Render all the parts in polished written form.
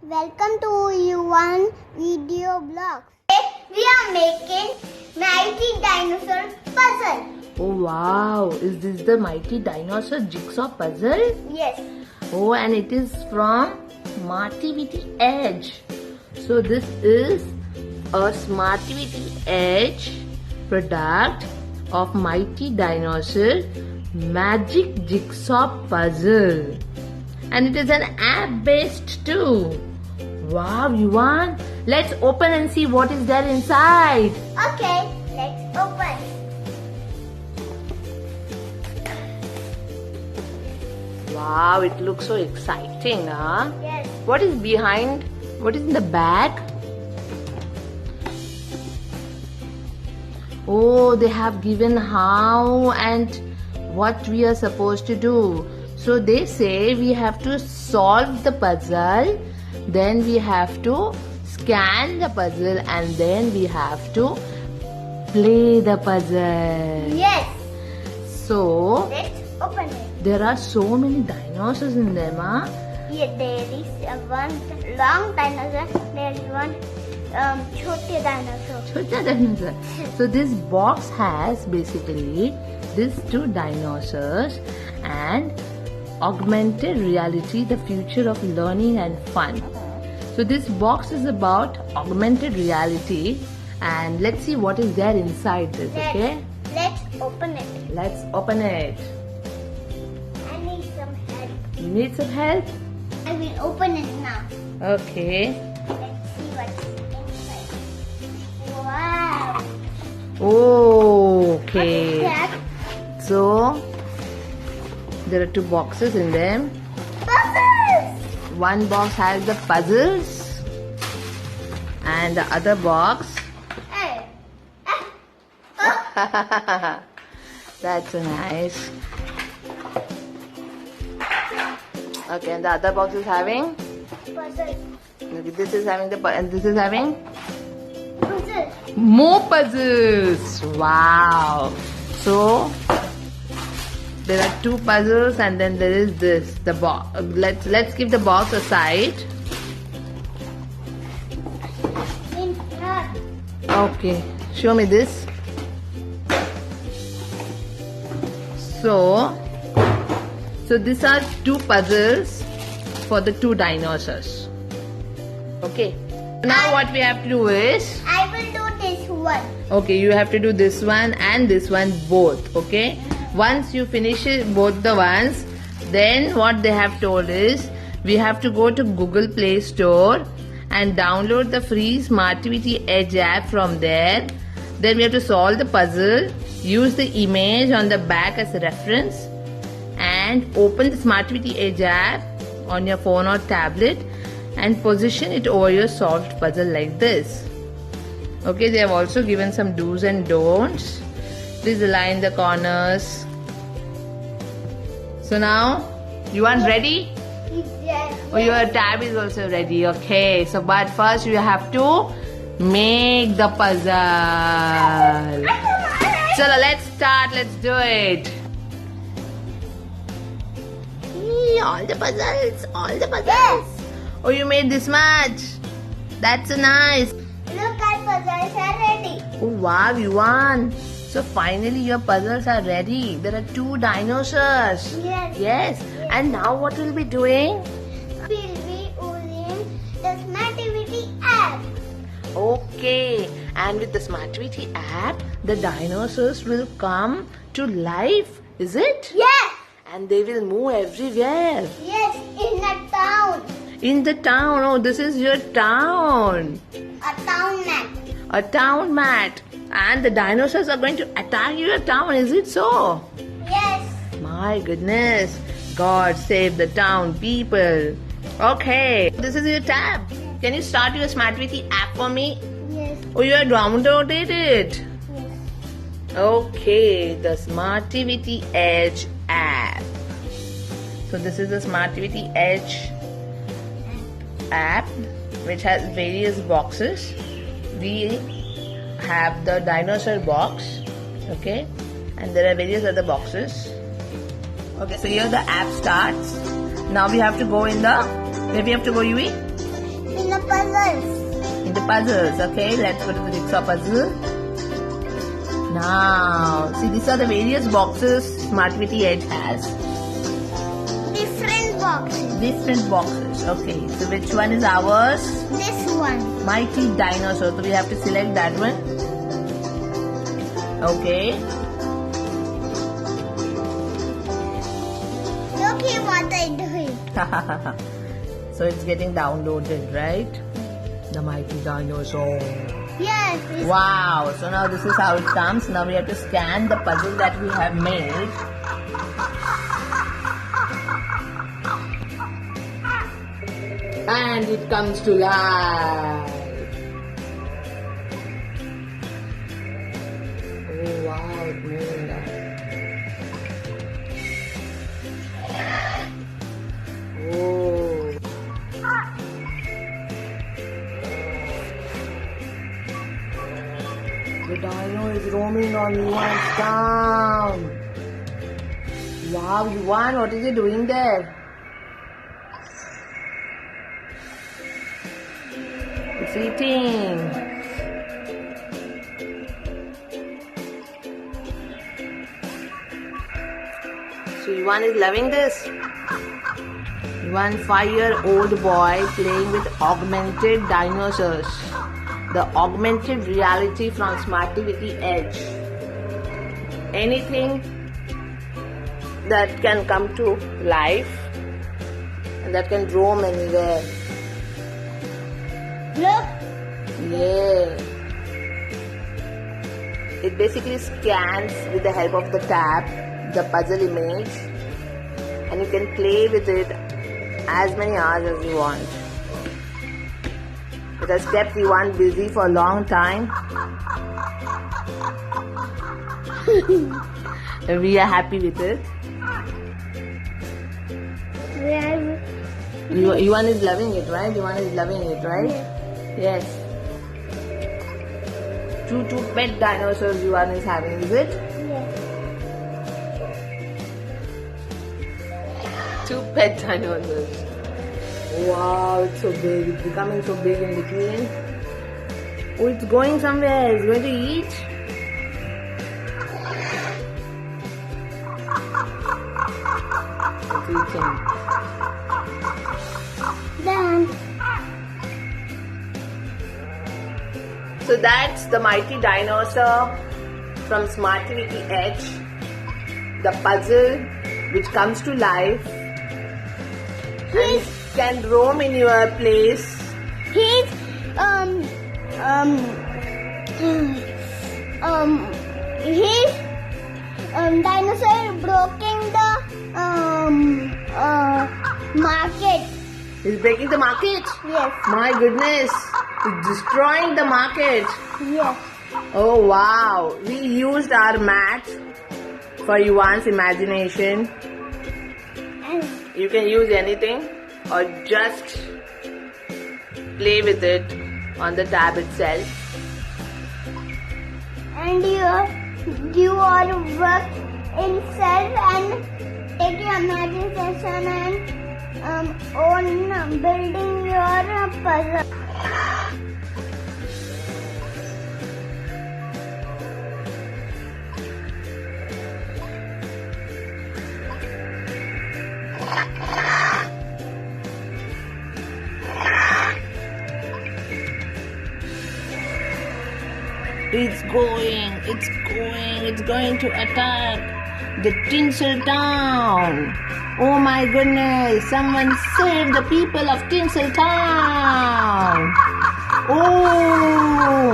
Welcome to U1 Video Blogs. We are making Mighty Dinosaur Puzzle. Oh wow, is this the Mighty Dinosaur Jigsaw Puzzle? Yes. Oh, and it is from Smartivity Edge. So this is a Smartivity Edge product of Mighty Dinosaur Magic Jigsaw Puzzle. And it is an app based too. Wow, Yuvan, let's open and see what is there inside. Okay, let's open. Wow, it looks so exciting, huh? Yes. What is behind? What is in the bag? Oh, they have given how and what we are supposed to do. So they say we have to solve the puzzle, then we have to scan the puzzle, and then we have to play the puzzle. Yes. So Let's open it. there are so many dinosaurs in them, huh? Yeah, there is one long dinosaur. There is one छोटे dinosaur. Chota dinosaur. So this box has basically these two dinosaurs and augmented reality, the future of learning and fun. So this box is about augmented reality, and let's see what is there inside this, okay? Let's open it. Let's open it. I need some help. You need some help? I will open it now. Okay. Let's see what's inside. Wow. Okay. What is that? So there are two boxes in them. Puzzles! One box has the puzzles and the other box Hey. that's so nice. Okay, and the other box is having, Puzzle. this is having and this is having Puzzle. more puzzles. Wow. So there are two puzzles, and then there is this, the box. Let's keep the box aside. In front. Okay, show me this. So these are two puzzles for the two dinosaurs. Okay. Now what we have to do is, I will do this one. okay, you have to do this one and this one both. Okay. Once you finish both the ones, then what they have told is we have to go to Google Play Store and download the free Smartivity Edge app from there. Then we have to solve the puzzle, use the image on the back as a reference, and open the Smartivity Edge app on your phone or tablet and position it over your solved puzzle like this. Okay, they have also given some do's and don'ts. Please align the corners. So now, you are ready? Yes. Oh, your tab is also ready. Okay, so but first you have to make the puzzle. So let's start. Let's do it. Yee, all the puzzles. All the puzzles. Yes. Oh, you made this much. That's so nice. Look, our puzzles are ready. Oh wow, you won. So finally your puzzles are ready. There are two dinosaurs. Yes. Yes. And now what we'll be doing? We'll be using the Smartivity app. Okay. And with the Smartivity app, the dinosaurs will come to life. Is it? Yes. And they will move everywhere. Yes, in a town. In the town. Oh, this is your town. A town map. A town mat. And the dinosaurs are going to attack your town. Is it so? Yes. My goodness. God save the town people. Okay. This is your tab. Can you start your Smartivity app for me? Yes. Oh, you have downloaded it. Yes. Okay. The Smartivity Edge app. So this is the Smartivity Edge app, which has various boxes. We have the dinosaur box. Okay. And there are various other boxes. Okay, so here the app starts. Now we have to go in the, where we have to go, Yui? puzzles. In the puzzles, okay? Let's go to the jigsaw puzzle. Now, see, these are the various boxes Smartivity Edge has. Different boxes. Different boxes, okay. So, which one is ours? This one. Mighty Dinosaur. So, we have to select that one. Okay. Look at what I doing. So, it's getting downloaded, right? The Mighty Dinosaur. Yes. Wow, so now this is how it comes. Now we have to scan the puzzle that we have made. And it comes to life. Oh wow, it's moving now. Oh. The dino is roaming on Yuan's town. Wow, Yuan, what is he doing there? It's eating. So Yuan is loving this. Yuan, 5-year-old boy playing with augmented dinosaurs. The augmented reality from Smartivity Edge. Anything that can come to life and that can roam anywhere. Look. Yeah. It basically scans with the help of the tab the puzzle image and you can play with it as many hours as you want. It has kept Yuan busy for a long time. And we are happy with it. Yuan is loving it, right? Yuan is loving it, right? Yes. Two pet dinosaurs Yuan is having, is it? Yes. 2 pet dinosaurs. Wow, it's so big. It's becoming so big in between. Oh, it's going somewhere. It's going to eat. It's eating. Done. So that's the Mighty Dinosaur from Smartivity Edge. The puzzle which comes to life and can roam in your place. He's dinosaur breaking the market. He's breaking the market. Yes. My goodness, it's destroying the market. Yes. Oh wow, we used our mat for Yuan's imagination. And You can use anything or just play with it on the tab itself. you are work itself and take your imagination and own building your puzzle. It's going to attack the Tinsel Town. Oh my goodness, someone save the people of Tinsel Town. Oh,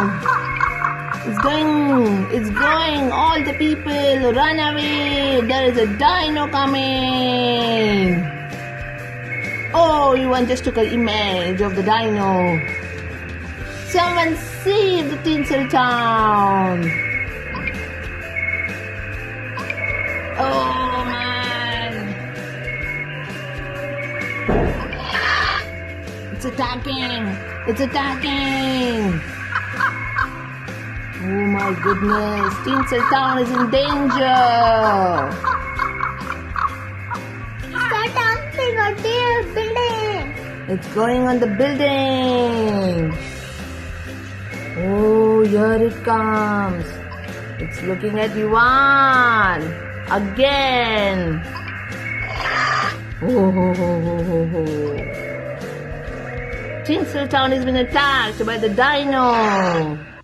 it's going, all the people run away. There is a dino coming. Oh, Yuan just took an image of the dino. Someone save the Tinsel Town. Oh man. It's attacking. Oh my goodness. Tinsel Town is in danger. Start dancing or building. It's going on the building. Oh, here it comes. It's looking at Ivan. Again. Oh. Tinseltown has been attacked by the dino.